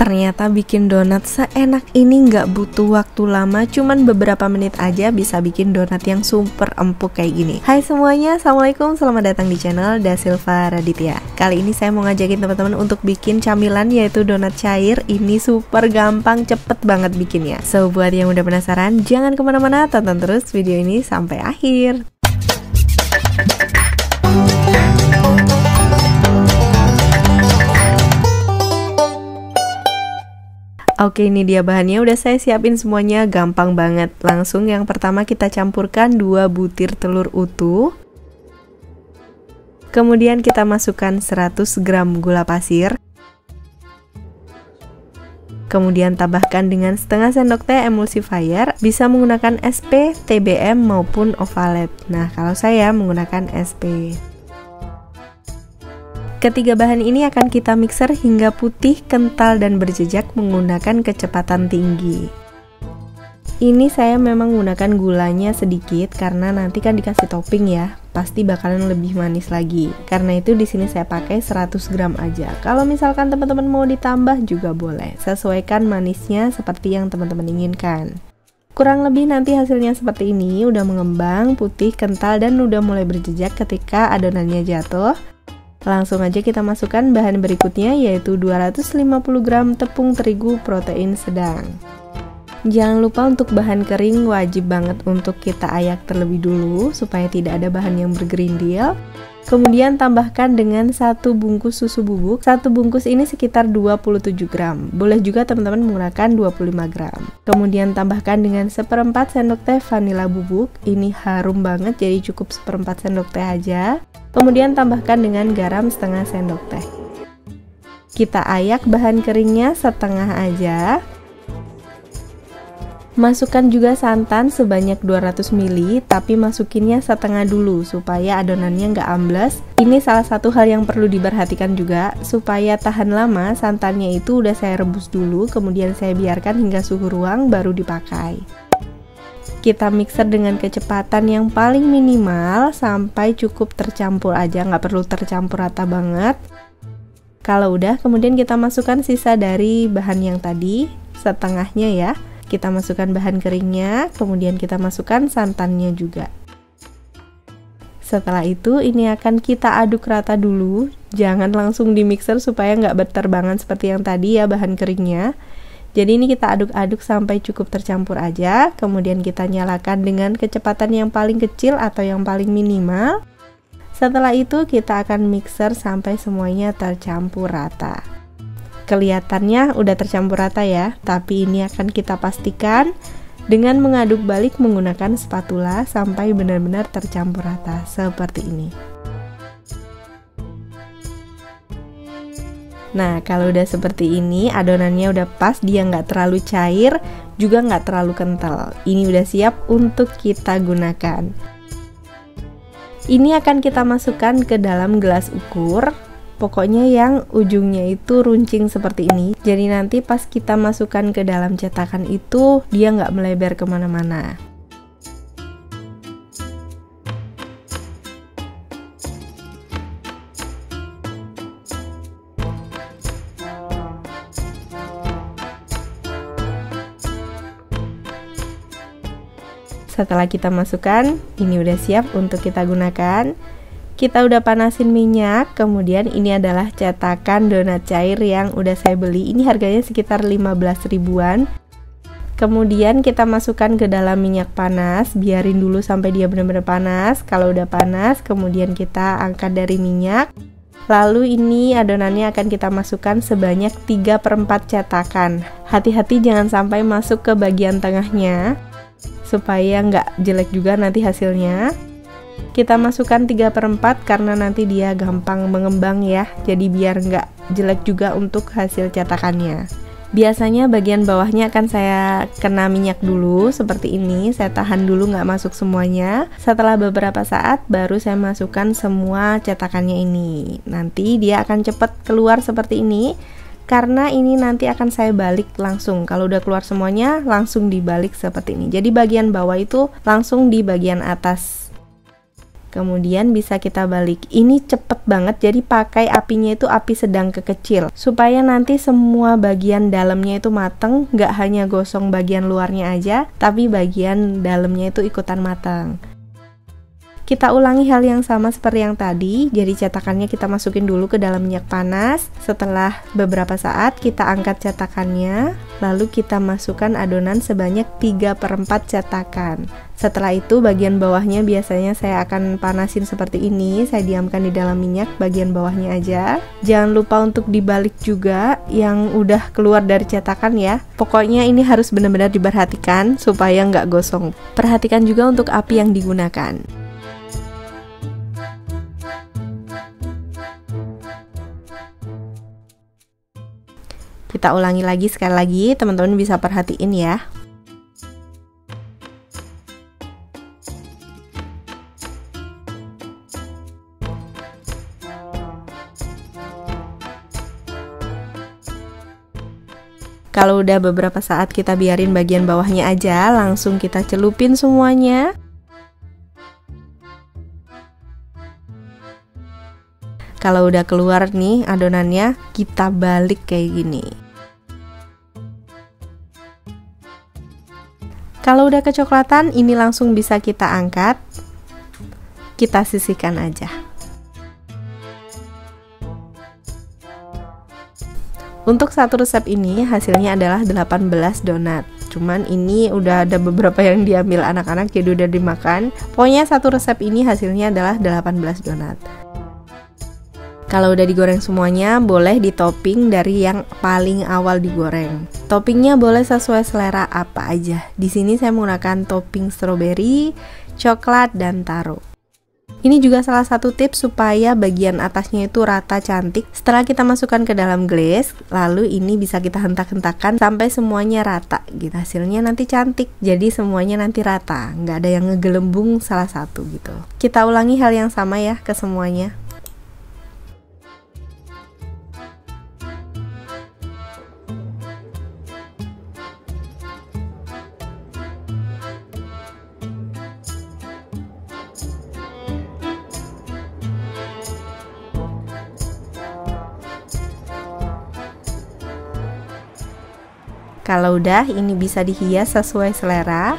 Ternyata bikin donat seenak ini nggak butuh waktu lama, cuman beberapa menit aja bisa bikin donat yang super empuk kayak gini. Hai semuanya, assalamualaikum, selamat datang di channel Dasilva Raditya. Kali ini saya mau ngajakin teman-teman untuk bikin camilan yaitu donat cair. Ini super gampang, cepet banget bikinnya. So buat yang udah penasaran, jangan kemana-mana, tonton terus video ini sampai akhir. Oke, ini dia bahannya, udah saya siapin semuanya, gampang banget. Langsung yang pertama kita campurkan 2 butir telur utuh. Kemudian kita masukkan 100 gram gula pasir. Kemudian tambahkan dengan setengah sendok teh emulsifier, bisa menggunakan SP, TBM maupun Ovalet. Nah, kalau saya menggunakan SP. Ketiga bahan ini akan kita mixer hingga putih, kental, dan berjejak menggunakan kecepatan tinggi. Ini saya memang menggunakan gulanya sedikit karena nanti kan dikasih topping ya, pasti bakalan lebih manis lagi. Karena itu di sini saya pakai 100 gram aja. Kalau misalkan teman-teman mau ditambah juga boleh, sesuaikan manisnya seperti yang teman-teman inginkan. Kurang lebih nanti hasilnya seperti ini, udah mengembang, putih, kental, dan udah mulai berjejak ketika adonannya jatuh. Langsung aja kita masukkan bahan berikutnya yaitu 250 gram tepung terigu protein sedang. Jangan lupa untuk bahan kering wajib banget untuk kita ayak terlebih dulu supaya tidak ada bahan yang bergerindil. Kemudian tambahkan dengan 1 bungkus susu bubuk. 1 bungkus ini sekitar 27 gram. Boleh juga teman-teman menggunakan 25 gram. Kemudian tambahkan dengan 1/4 sendok teh vanila bubuk. Ini harum banget, jadi cukup 1/4 sendok teh aja. Kemudian tambahkan dengan garam setengah sendok teh. Kita ayak bahan keringnya setengah aja. Masukkan juga santan sebanyak 200 ml, tapi masukinnya setengah dulu supaya adonannya nggak ambles. Ini salah satu hal yang perlu diperhatikan juga, supaya tahan lama. Santannya itu udah saya rebus dulu, kemudian saya biarkan hingga suhu ruang baru dipakai. Kita mixer dengan kecepatan yang paling minimal sampai cukup tercampur aja, nggak perlu tercampur rata banget. Kalau udah, kemudian kita masukkan sisa dari bahan yang tadi, setengahnya ya. Kita masukkan bahan keringnya, kemudian kita masukkan santannya juga. Setelah itu, ini akan kita aduk rata dulu. Jangan langsung di mixer supaya nggak berterbangan seperti yang tadi ya bahan keringnya. Jadi ini kita aduk-aduk sampai cukup tercampur aja. Kemudian kita nyalakan dengan kecepatan yang paling kecil atau yang paling minimal. Setelah itu kita akan mixer sampai semuanya tercampur rata. Kelihatannya udah tercampur rata ya, tapi ini akan kita pastikan dengan mengaduk balik menggunakan spatula sampai benar-benar tercampur rata seperti ini. Nah, kalau udah seperti ini, adonannya udah pas, dia nggak terlalu cair, juga nggak terlalu kental. Ini udah siap untuk kita gunakan. Ini akan kita masukkan ke dalam gelas ukur. Pokoknya yang ujungnya itu runcing seperti ini. Jadi nanti pas kita masukkan ke dalam cetakan itu, dia nggak melebar kemana-mana. Setelah kita masukkan, ini udah siap untuk kita gunakan. Kita udah panasin minyak, kemudian ini adalah cetakan donat cair yang udah saya beli. Ini harganya sekitar 15 ribuan. Kemudian kita masukkan ke dalam minyak panas, biarin dulu sampai dia benar-benar panas. Kalau udah panas, kemudian kita angkat dari minyak. Lalu ini adonannya akan kita masukkan sebanyak 3/4 cetakan. Hati-hati jangan sampai masuk ke bagian tengahnya, supaya nggak jelek juga nanti hasilnya. Kita masukkan 3/4 karena nanti dia gampang mengembang ya, jadi biar nggak jelek juga untuk hasil cetakannya. Biasanya bagian bawahnya akan saya kena minyak dulu seperti ini, saya tahan dulu nggak masuk semuanya. Setelah beberapa saat baru saya masukkan semua cetakannya ini. Nanti dia akan cepat keluar seperti ini, karena ini nanti akan saya balik langsung. Kalau udah keluar semuanya langsung dibalik seperti ini, jadi bagian bawah itu langsung di bagian atas. Kemudian bisa kita balik. Ini cepet banget, jadi pakai apinya itu api sedang ke kecil supaya nanti semua bagian dalamnya itu mateng, nggak hanya gosong bagian luarnya aja, tapi bagian dalamnya itu ikutan matang. Kita ulangi hal yang sama seperti yang tadi, jadi cetakannya kita masukin dulu ke dalam minyak panas. Setelah beberapa saat kita angkat cetakannya, lalu kita masukkan adonan sebanyak 3/4 cetakan. Setelah itu bagian bawahnya biasanya saya akan panasin seperti ini, saya diamkan di dalam minyak bagian bawahnya aja. Jangan lupa untuk dibalik juga yang udah keluar dari cetakan ya. Pokoknya ini harus benar-benar diperhatikan supaya nggak gosong. Perhatikan juga untuk api yang digunakan. Kita ulangi lagi sekali lagi, teman-teman bisa perhatiin ya. Kalau udah beberapa saat kita biarin bagian bawahnya aja, langsung kita celupin semuanya. Kalau udah keluar nih adonannya, kita balik kayak gini. Kalau udah kecoklatan, ini langsung bisa kita angkat. Kita sisihkan aja. Untuk satu resep ini hasilnya adalah 18 donat. Cuman ini udah ada beberapa yang diambil anak-anak jadi udah dimakan. Pokoknya satu resep ini hasilnya adalah 18 donat. Kalau udah digoreng semuanya, boleh ditopping dari yang paling awal digoreng. Toppingnya boleh sesuai selera apa aja. Di sini saya menggunakan topping stroberi, coklat, dan taro. Ini juga salah satu tips supaya bagian atasnya itu rata cantik. Setelah kita masukkan ke dalam glaze, lalu ini bisa kita hentak-hentakan sampai semuanya rata gitu. Hasilnya nanti cantik, jadi semuanya nanti rata, nggak ada yang ngegelembung salah satu gitu. Kita ulangi hal yang sama ya ke semuanya. Kalau udah, ini bisa dihias sesuai selera.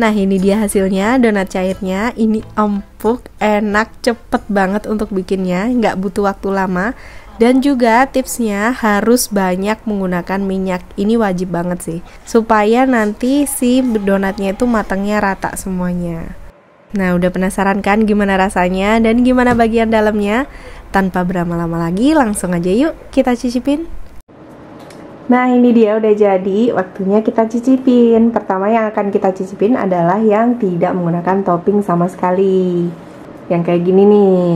Nah ini dia hasilnya, donat cairnya. Ini empuk, enak, cepet banget untuk bikinnya, nggak butuh waktu lama. Dan juga tipsnya harus banyak menggunakan minyak. Ini wajib banget sih, supaya nanti si donatnya itu matangnya rata semuanya. Nah udah penasaran kan gimana rasanya dan gimana bagian dalamnya? Tanpa berlama-lama lagi, langsung aja yuk kita cicipin. Nah ini dia udah jadi, waktunya kita cicipin. Pertama yang akan kita cicipin adalah yang tidak menggunakan topping sama sekali. Yang kayak gini nih.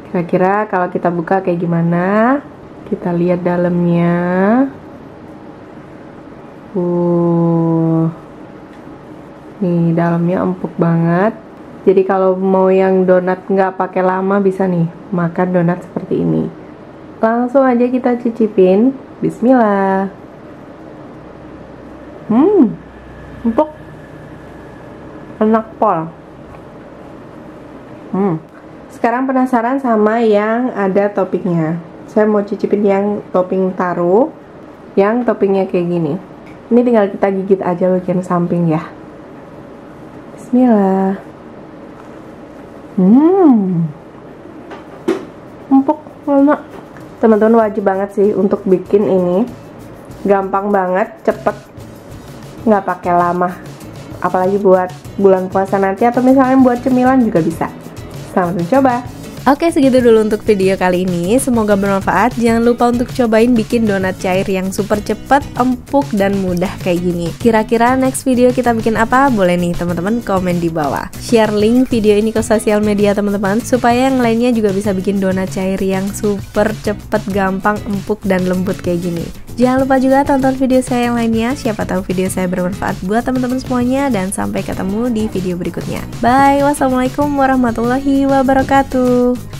Kira-kira kalau kita buka kayak gimana? Kita lihat dalamnya. Nih dalamnya empuk banget. Jadi kalau mau yang donat nggak pakai lama bisa nih makan donat seperti ini. Langsung aja kita cicipin. Bismillah. Empuk, enak pol. Sekarang penasaran sama yang ada toppingnya. Saya mau cicipin yang topping taro, yang toppingnya kayak gini. Ini tinggal kita gigit aja bagian samping ya. Bismillah. Empuk, enak. Teman-teman wajib banget sih untuk bikin ini. Gampang banget, cepet, nggak pakai lama. Apalagi buat bulan puasa nanti atau misalnya buat cemilan juga bisa. Selamat mencoba. Oke, segitu dulu untuk video kali ini. Semoga bermanfaat. Jangan lupa untuk cobain bikin donat cair yang super cepat, empuk, dan mudah kayak gini. Kira-kira next video kita bikin apa? Boleh nih teman-teman komen di bawah. Share link video ini ke sosial media teman-teman, supaya yang lainnya juga bisa bikin donat cair yang super cepat, gampang, empuk, dan lembut kayak gini. Jangan lupa juga tonton video saya yang lainnya. Siapa tahu video saya bermanfaat buat teman-teman semuanya. Dan sampai ketemu di video berikutnya. Bye. Wassalamualaikum warahmatullahi wabarakatuh.